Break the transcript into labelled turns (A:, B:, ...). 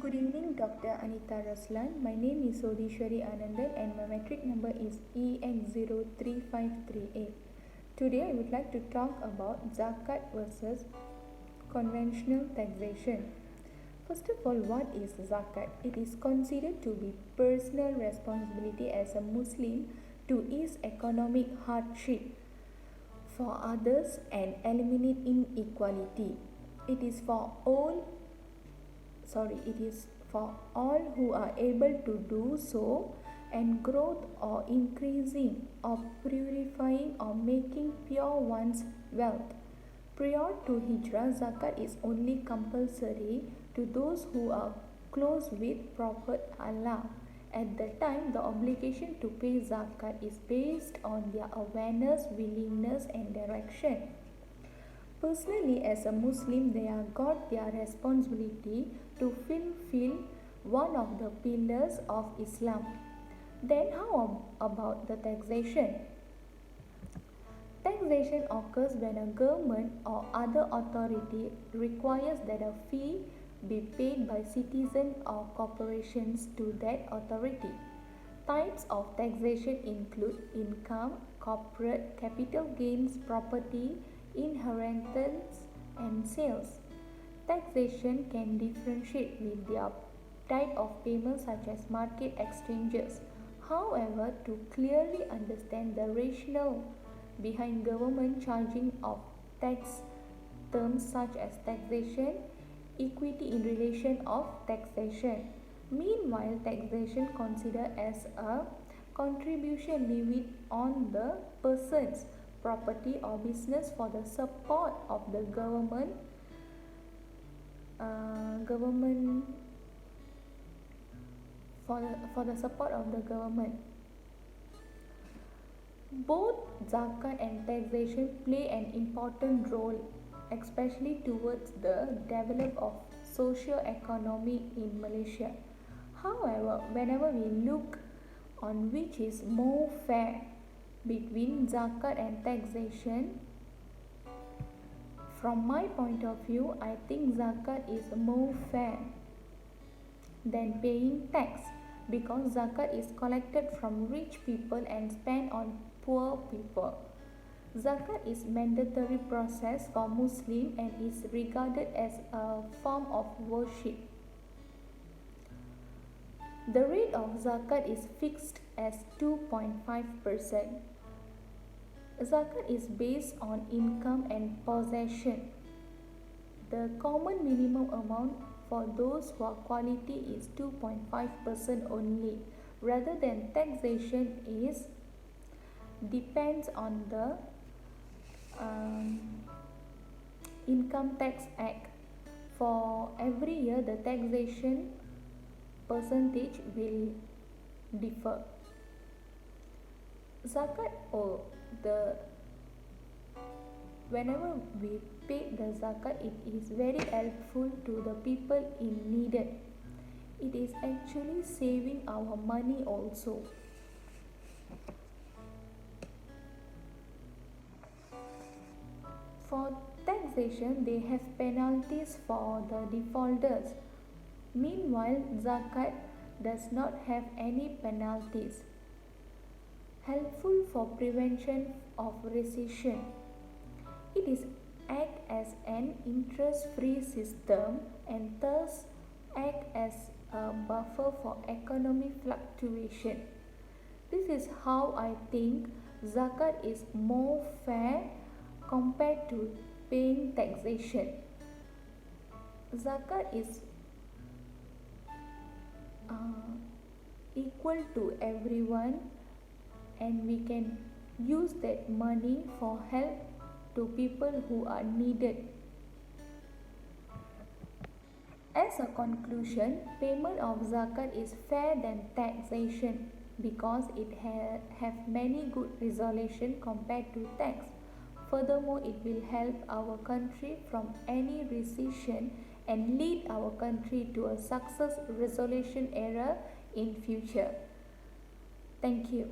A: Good evening, Dr. Anita Raslan. My name is Sodishwari Anandan and my metric number is EX03538. Today I would like to talk about Zakat versus conventional taxation. First of all, what is Zakat? It is considered to be personal responsibility as a Muslim to ease economic hardship for others and eliminate inequality. It is for all who are able to do so, and growth or increasing or purifying or making pure one's wealth. Prior to Hijrah, zakat is only compulsory to those who are close with Prophet Allah. At the time, the obligation to pay zakat is based on their awareness, willingness, and direction. Personally, as a Muslim, they are got their responsibility to fulfill one of the pillars of Islam. Then, how about the taxation? Taxation occurs when a government or other authority requires that a fee be paid by citizens or corporations to that authority. Types of taxation include income, corporate, capital gains, property, inheritance, and sales. Taxation can differentiate with their type of payment such as market exchanges. However, to clearly understand the rationale behind government charging of tax, terms such as taxation, equity in relation of taxation. Meanwhile, taxation considered as a contribution levied on the person's property or business for the support of the government for the support of the government. Both zakat and taxation play an important role, especially towards the development of socio-economy in Malaysia. However, whenever we look on which is more fair between zakat and taxation, from my point of view, I think zakat is more fair than paying tax, because zakat is collected from rich people and spent on poor people. Zakat is mandatory process for Muslim and is regarded as a form of worship. The rate of zakat is fixed as 2.5%. Zakat is based on income and possession. The common minimum amount for those who are quality is 2.5% only, rather than taxation is depends on the Income Tax Act. For every year, the taxation percentage will differ. Zakat whenever we pay the zakat, it is very helpful to the people in needed. It is actually saving our money also. For taxation, they have penalties for the defaulters. Meanwhile, zakat does not have any penalties. Helpful for prevention of recession. It is act as an interest-free system and thus act as a buffer for economic fluctuation. This is how I think zakat is more fair compared to paying taxation. Zakat is equal to everyone, and we can use that money for help to people who are needed. As a conclusion, payment of zakat is fair than taxation because it have many good resolution compared to tax. Furthermore, it will help our country from any recession and lead our country to a success resolution era in future. Thank you.